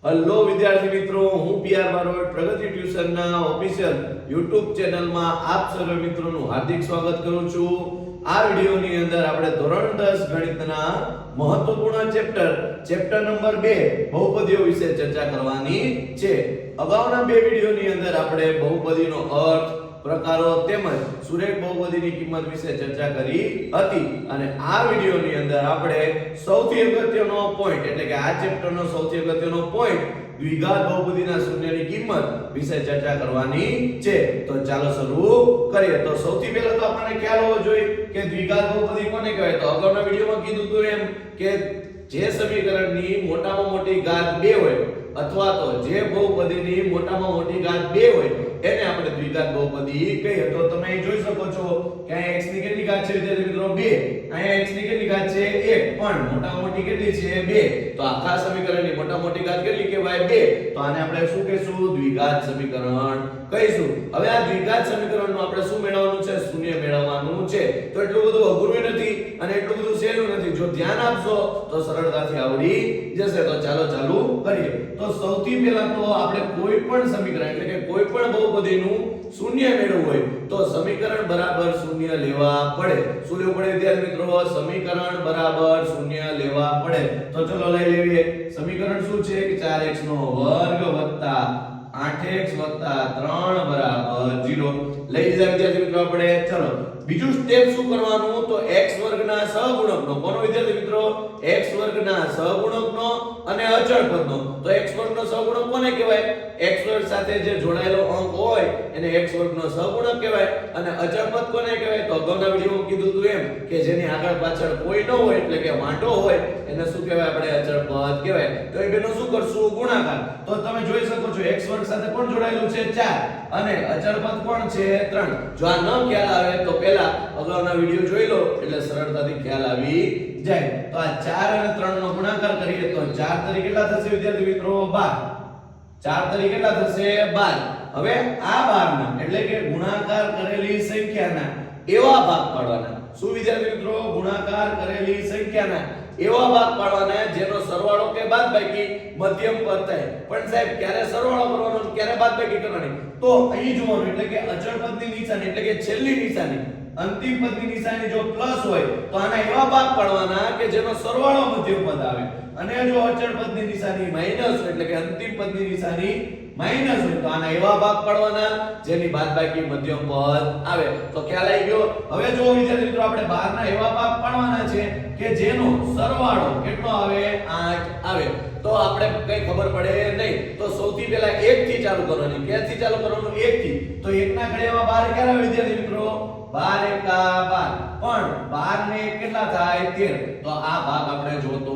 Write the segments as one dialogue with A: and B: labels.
A: Hello વિદ્યાર્થી મિત્રો, હું પીઆર બારોટ પ્રગતિ ટ્યુશનના ઓફિશિયલ YouTube ચેનલમાં આપ સર્વ મિત્રોનું હાર્દિક સ્વાગત કરું છું. આ વિડિયોની અંદર આપણે ધોરણ 10 ગણિતના મહત્વપૂર્ણ ચેપ્ટર નંબર 2 બહુપદીઓ વિશે ચર્ચા કરવાની છે. અગાઉના બે વિડિયોની અંદર આપણે બહુપદીનો અર્થ, પ્રકારો તેમજ સુરેખ બહુપદીની કિંમત વિશે ચર્ચા કરી હતી અને આ વિડિયોની અંદર આપણે સૌથી અગત્યનો પોઈન્ટ એટલે કે આ ચેપ્ટરનો સૌથી અગત્યનો પોઈન્ટ દ્વિઘાત બહુપદીના શૂન્યની કિંમત વિશે ચર્ચા કરવાની છે. તો ચાલો શરૂ કરીએ. તો સૌથી પહેલા તો આપણને ખ્યાલ હોવો જોઈએ કે દ્વિઘાત બહુપદી કોને કહેવાય. તો અગાઉના વિડિયોમાં કીધું હતું એમ કે જે સમીકરણની મોટામાં મોટી ઘાત 2 હોય અથવા તો જે બહુપદીની મોટામાં મોટી ઘાત 2 હોય એને આપણે દ્વિઘાત બહુપદી કહીએ. તો તમે અહીં જોઈ શકો છો કે અહીંયા x ની કેટલી ઘાત છે વિદ્યાર્થી મિત્રો? 2. અહીંયા x ની કેટલી ઘાત છે? 1. પણ મોટામાં મોટી કેટલી છે? 2. તો આખા સમીકરણની મોટામાં મોટી ઘાત કેટલી કહેવાય? 2. તો આને આપણે શું કહીશું? દ્વિઘાત સમીકરણ કહીશું. હવે આ દ્વિઘાત સમીકરણનું આપણે શું મેળવવાનું છે? શૂન્ય મેળવવાનું છે. તો એટલું બધું અઘરું નથી અને એટલું બધું સહેલું નથી. જો ધ્યાન આપશો તો સરળતાથી આવડી જશે. તો ચાલો ચાલુ કરીએ. તો સૌથી પહેલા તો આપણે કોઈ પણ સમીકરણ એટલે કે કોઈ પણ બહુપદીનું શૂન્ય મેળવવું હોય તો સમીકરણ બરાબર શૂન્ય લેવા પડે. શું લેવું પડે વિદ્યાર્થી મિત્રો? સમીકરણ બરાબર શૂન્ય લેવા પડે. તો ચલો લઈ લેવીએ. સમીકરણ શું છે કે 4x નો વર્ગ વત્તા 8x વત્તા 3 બરાબર 0 લઈ લીધા વિદ્યાર્થી મિત્રો આપણે. ચલો બીજું સ્ટેપ શું કરવાનું? તો x વર્ગના સહગુણકનો. કોનો વિદ્યાર્થી મિત્રો? x વર્ગના સહગુણકનો અને અચળ પદનો. તો x વર્ગનો સહગુણક કોને કહેવાય? x વર્ગ સાથે જે જોડાયેલો અંક હોય એને x વર્ગનો સહગુણક કહેવાય. અને અચળ પદ કોને કહેવાય? તો અગાઉના વિડિયોમાં કીધું હતું એમ કે જેની આગળ પાછળ કોઈ ન હોય એટલે કે વાંટો હોય એને શું કહેવાય? આપણે અચળ પદ કહેવાય. તો એ બેનો શું કરશું? ગુણાકાર. તો તમે જોઈ શકો છો x વર્ગ સાથે કોણ જોડાયેલું છે? 4 અને અચળ પદ કોણ છે? 3. જો આ ન ખ્યાલ આવે તો પહેલા અગાઉના વિડિયો જોઈ લો એટલે સરળતાથી ખ્યાલ આવી જાય. તો આ 4 અને 3 નો ગુણાકાર કરીએ તો 4 તરી કેટલા થશે વિદ્યાર્થી મિત્રો? 12. 4 તરી કેટલા થશે? 12. હવે આ 12 ના એટલે કે ગુણાકાર કરેલી સંખ્યાના એવા ભાગ પાડવાના. શું વિદ્યાર્થી મિત્રો? ગુણાકાર કરેલી સંખ્યાના એવા ભાગ પાડવાના જેનો સરવાળો કે બાદબાકી મધ્યમ પદ થાય. પણ સાહેબ ક્યારે સરવાળો કરવાનો અને ક્યારે બાદબાકી કરવાની? તો અહીં જોવાનું એટલે કે અચળ પદની નિશાની એટલે કે છેલ્લી નિશાની અંતિમ પદની નિશાની જો પ્લસ હોય તો આના એવા ભાગ પાડવાના કે જેનો સરવાળો મધ્યમ પદ આવે. અને જો અચળ પદની નિશાની માઈનસ એટલે કે અંતિમ પદની નિશાની માઈનસ હોય તો આના એવા ભાગ પાડવાના જેની બાદબાકી મધ્યમ પદ આવે. તો ખ્યાલ આવી ગયો. હવે જો વિદ્યાર્થી મિત્રો આપણે 12 ના એવા ભાગ પાડવાના છે કે જેનો સરવાળો કેટલો આવે? 8 આવે. તો આપણે કઈ ખબર પડે નહીં. તો સૌથી પહેલા 1 થી ચાલુ કરવાની. ક્યાંથી ચાલુ કરવાનું? 1 થી. તો 1 ના ઘડિયામાં 12 ક્યારે આવે વિદ્યાર્થી મિત્રો? 12 એકા 12. પણ 12 ને કેટલા થાય? 13. તો આ ભાગ આપણે જોતો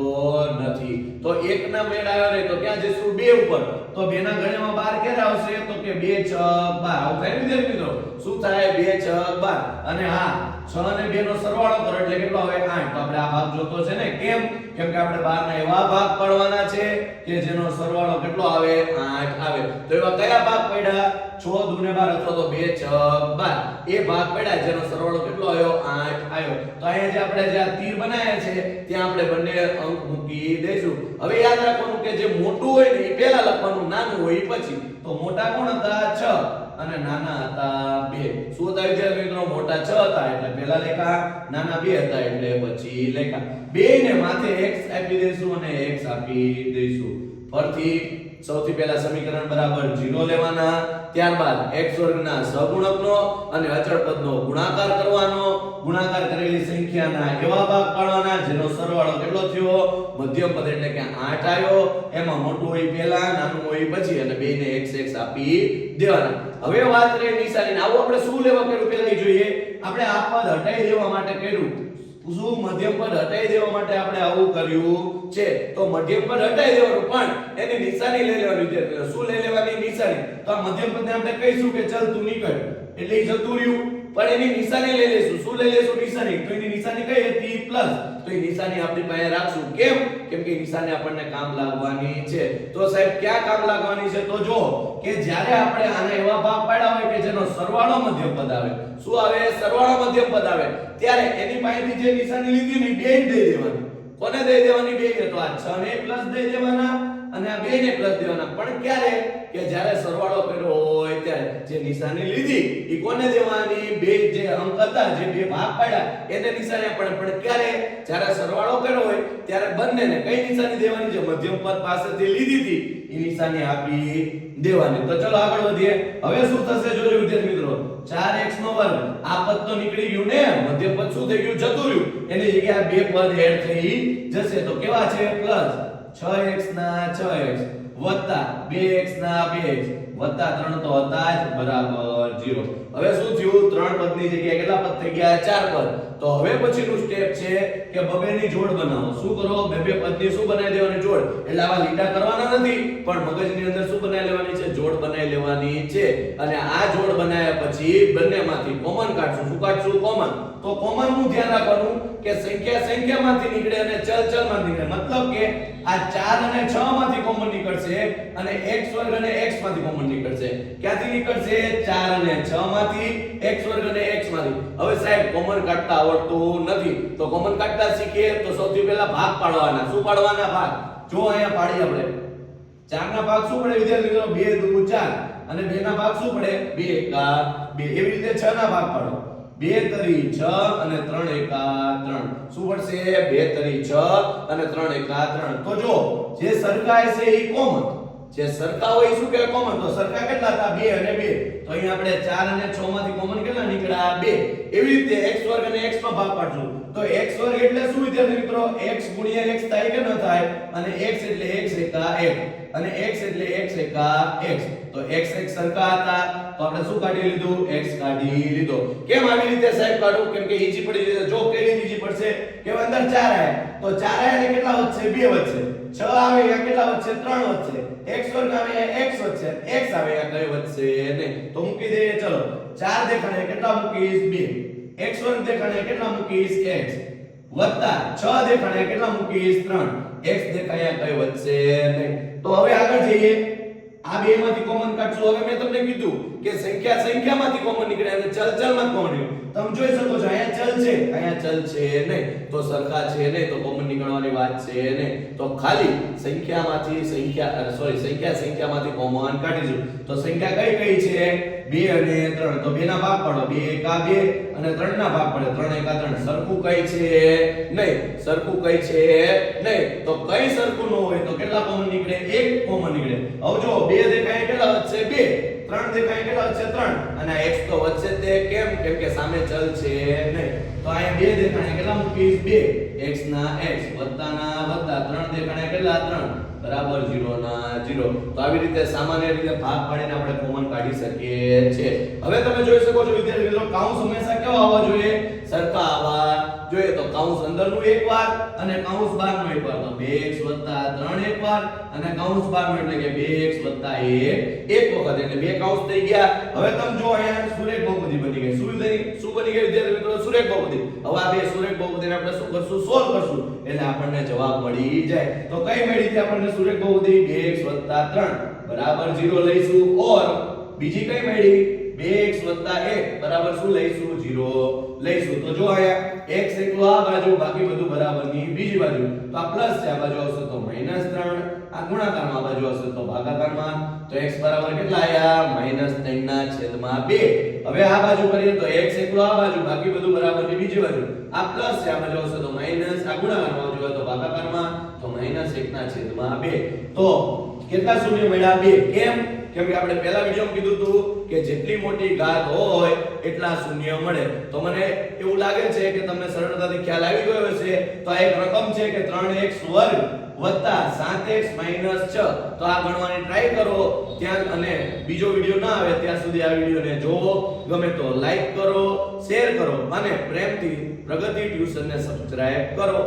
A: નથી. તો 1 ના મેળ આવ્યો નહીં તો ક્યાં જઈશું? 2 ઉપર. તો 2 ના ઘડિયામાં 12 ક્યારે આવશે? તો કે 2 6 12. આવું થાય વિદ્યાર્થી મિત્રો? શું થાય? 2 6 12. અને હા 6 અને 2 નો સરવાળો કરો એટલે કેટલો આવે? 8. તો આપણે આ ભાગ જોતો છે ને. કેમ? કેમ કે આપણે 12 ના એવા ભાગ પાડવાના છે કે જેનો સરવાળો કેટલો આવે? 8 આવે. તો એવા કયા ભાગ પડ્યા? 6 દુ ને 12 અથવા તો 2 6 12 એ ભાગ પડ્યા જેનો સરવાળો કેટલો આવ્યો? 8 આવ્યો. તો અહીંયા જે આપણે જે આ તીર બનાવ્યા છે ત્યાં આપણે બંને અંક મૂકી દઈશું. હવે યાદ રાખવાનું કે જે મોટું હોય ને એ પહેલા લખવાનું, નાનું હોય એ પછી. તો મોટા કોણ હતા? 6 અને નાના હતા 2. શું હતા વિદ્યાર્થી મિત્રો? મોટા 6 હતા એટલે પહેલા લખ્યા, નાના 2 હતા એટલે પછી લખ્યા. 2 ને માથે x આપી દઈશું અને x આપી દઈશું. ફરીથી સૌથી પહેલા સમીકરણ બરાબર 0 લેવાના. ત્યારબાદ x વર્ગના સહગુણકનો અને અચળ પદનો ગુણાકાર કરવાનો. ગુણાકાર કરેલી સંખ્યાના એવા ભાગ પાડવાના જેનો સરવાળો કેટલો થયો? મધ્યમ પદ એટલે કે 8 આવ્યો. એમાં મોટું હોય પહેલા, નાનું હોય પછી અને બેને x x આપી દેવાના. હવે વાત રહી નિશાની. આવું આપણે શું લેવા કર્યું પહેલા એ જોઈએ. આપણે આ પદ હટાવી દેવા માટે કર્યું. શું? મધ્યમ પદ હટાવી દેવા માટે આપણે આવું કર્યું છે. તો મધ્યમ પદ હટાવી દેવાનું પણ એની નિશાની લઈ લેવાની વિદ્યાર્થીઓ. શું લઈ લેવાની? નિશાની. તો આ મધ્યમ પદને આપણે કહીશું કે ચલ તું નીકળ એટલે એ જતું રહ્યું. પણ એની નિશાની લઈ લેશું. શું લઈ લેશું? નિશાની. તો એની નિશાની કઈ હતી? પ્લસ. તો એ નિશાની આપણી પાસે રાખશું. કેમ? કેમ કે નિશાની આપણને કામ લાગવાની છે. તો સાહેબ ક્યાં કામ લાગવાની છે? તો જો કે જ્યારે આપણે આને એવા ભાગ પાડ્યા હોય કે જેનો સરવાળો મધ્યમ પદ આવે. શું આવે? સરવાળો મધ્યમ પદ આવે ત્યારે એની પાસેથી જે નિશાની લીધી ને બે દઈ દેવાની. કોને દઈ દેવાની? બે. તો આ 6 ને પ્લસ દઈ દેવાના અને આ બેને પ્લસ દેવાના. પણ ક્યારે? કે જ્યારે સરવાળો કર્યો હોય ત્યારે. જે નિશાની લીધી ઈ કોને દેવાની? બે જે અંક હતા, જે બે ભાગ પાડ્યા એને નિશાની આપવાની. પણ ક્યારે? જ્યારે સરવાળો કર્યો હોય ત્યારે બંનેને કઈ નિશાની દેવાની? જે મધ્યમ પદ પાસેથી લીધી હતી ઈ નિશાની આપી દેવાની. તો ચલો આગળ વધીએ. હવે શું થશે જોજો વિદ્યાર્થી મિત્રો. 4x નો વર્ગ આ પદ તો નીકળી ગયું ને, મધ્ય પદ શું થઈ ગયું? જતું રહ્યું. એની જગ્યાએ બે પદ એડ થઈ જશે. તો કેવા છે? પ્લસ 6x ના 6x વત્તા 2x ના 2x વત્તા 3 તો હતા જ બરાબર 0. હવે શું થયું? 3 પદની જગ્યાએ કેટલા પદ થઈ ગયા? 4 પદ. તો હવે પછીનું સ્ટેપ છે કે બબેની જોડ બનાવો. શું કરો? બે બે પદની શું બનાવી દેવાની? જોડ. એટલે આવા લીટા કરવાના નથી, પણ મગજની અંદર શું બનાવી લેવાની છે? જોડ બનાવી લેવાની છે. અને આ જોડ બનાવ્યા પછી બંનેમાંથી કોમન કાઢશું. શું કાઢશું? કોમન. તો કોમન નું ધ્યાન રાખવાનું કે સંખ્યા સંખ્યામાંથી નીકળે અને ચલ ચલમાંથી નીકળે. મતલબ કે આ 4 અને 6 માંથી કોમન નીકળશે અને x વર્ગ અને x માંથી કોમન નીકળશે. ક્યાંથી નીકળશે? 4 અને 6 માંથી, x વર્ગ અને x માંથી. હવે સાહેબ કોમન કાઢતા આવડતું નથી, તો કોમન કાઢતા શીખીએ તો સૌથી પહેલા ભાગ પાડવાના. શું પાડવાના? ભાગ. જો અહીંયા પાડી આપણે 4 ના ભાગ શું પડે વિદ્યાર્થી મિત્રો? 2 દુ 4 અને 2 ના ભાગ શું પડે? 2 એકા 2. એવી રીતે 6 ના ભાગ પાડો. 2 તરી 6 અને 3 એકા 3. શું પડશે? 2 તરી 6 અને 3 એકા 3. તો જો જે સરખા છે એ કોમન, જે સરખા હોય શું કહેવાય? કોમન. તો સરખા કેટલા હતા? 2 અને 2. તો અહીં આપણે 4 અને 6 માંથી કોમન કેટલા નીકળ્યા? 2. એવી રીતે x વર્ગ અને x નો ભાગ પાડશું. તો x વર્ગ એટલે શું વિદ્યાર્થી મિત્રો? x ગુણ્યા x થાય કે ન થાય? અને x એટલે x એકા 1 અને x એટલે x એકા x. તો x x સરખા હતા તો આપણે શું કાઢી લીધું? x કાઢી લીધો. કેમ આવી રીતે સાહેબ કાઢું? કેમ કે ઈજી પડી જશે. જો કેવી ઈજી પડશે કે અંદર 4 આયા તો 4 આયા ને કેટલા વધશે? 2 વધશે. 6 આવે યા કેટલા વધશે? 3 વધશે. x વર્ગ આવે યા x વધશે. x આવે યા કઈ વધશે નહીં. તો મૂકી દઈએ. ચલો 4 દેખાણે કેટલા મૂકીશ? 2. x વર્ગ દેખાણે કેટલા મૂકીશ? x વત્તા 6 દેખાણે કેટલા મૂકીશ? 3. x દેખાયા કઈ વધશે નહીં. તો હવે આગળ જઈએ. આ બે માંથી કોમન કાઢશું. હવે મેં તમને કીધું કે સંખ્યા સંખ્યામાંથી કોમન નીકળે અને ચલ ચલમાંથી કોમન નીકળે. તમે જોઈ શકો છો અહીંયા ચલ છે, અહીંયા ચલ છે નહીં, તો સરખા છે નહીં, તો કોમન નીકળવાની વાત છે નહીં. તો ખાલી સંખ્યામાંથી સંખ્યામાંથી કોમન કાઢીશું. તો સંખ્યા કઈ કઈ છે? 2 અને 3. તો 2 ના ભાગ પાડો. 2 એકા 2 અને 3 ના ભાગ પાડો. 3 એકા 3. સરખું કઈ છે? નહીં. સરખું કઈ છે? નહીં. તો કઈ સરખું ન હોય તો કેટલા કોમન નીકળે? 1 કોમન નીકળે. હવે જો 2 દેખાય કેટલા વધશે? 2. 3 દેખાય કેટલા વધશે? 3. અને આ x તો વધશે તે કેમ? કેમ કે સામે ચલ છે નહીં. તો અહીંયા 2 દેખાય કેટલા મૂકીશ? 2. x ના x વત્તા ના વત્તા 3 દેખાય કેટલા? 3 બરાબર 0 ના 0. તો આવી રીતે સામાન્ય રીતે ભાગ પાડીને આપણે કોમન કાઢી શકીએ છીએ. હવે તમે જોઈ શકો છો વિદ્યાર્થી મિત્રો, કૌંસ હંમેશા કેવા આવવા જોઈએ? સરખા આવવા જોઈએ. તો કૌંસ અંદરનું એકવાર અને કૌંસ બહારનું એકવાર. તો 2x 3 એકવાર અને કૌંસ બહારનું એટલે કે 2x 1 એક વખત. એટલે બે કૌંસ થઈ ગયા. હવે તમે જો અહીંયા સુરેખ બહુપદી બની ગઈ. શું બની ગઈ વિદ્યાર્થી મિત્રો? સુરેખ બહુપદી. હવે આ બે સુરેખ બહુપદીને આપણે શું કરશું? સોલ્વ કરશું. એટલે આપણને જવાબ મળી જાય. તો કઈ મળી છે આપણને સુરેખ બહુપદી? 2x 3 બરાબર 0 લઈશું. ઓર બીજી કઈ મળી? 2x 1 બરાબર શું લઈશું? 0 લઈશું. તો જો અહીંયા x એકલો આ બાજુ, બાકી બધું બરાબરની બીજી બાજુ. તો આ પ્લસ છે, આ બાજુ આવશે તો -3. આ ગુણાકારમાં, આ બાજુ આવશે તો ભાગાકારમાં. તો x બરાબર કેટલા આયા? -3/2. હવે આ બાજુ કરીએ તો x એકલો આ બાજુ, બાકી બધું બરાબરની બીજી બાજુ. આ પ્લસ છે, આ બાજુ આવશે તો માઈનસ, આ ગુણાકારમાં આવશે તો ભાગાકારમાં. તો -1/2. તો કેટલા શૂન્ય મળ્યા? 2. કેમ? કેમ કે આપણે પહેલા વિડિયોમાં કીધું હતું કે જેટલી મોટી ઘાત હોય એટલા શૂન્ય મળે. તો મને એવું લાગે છે કે તમને સરળતાથી ખ્યાલ આવી ગયો હશે. તો આ એક રકમ છે કે 3x વર્ગ વત્તા 7x માઈનસ 6. તો આ ગણવાની ટ્રાય કરો ત્યાં, અને બીજો વિડિયો ના આવે ત્યાં સુધી આ વિડિયોને જોવો. ગમે તો લાઈક કરો, શેર કરો અને પ્રેમથી પ્રગતિ ટ્યુશનને સબસ્ક્રાઇબ કરો.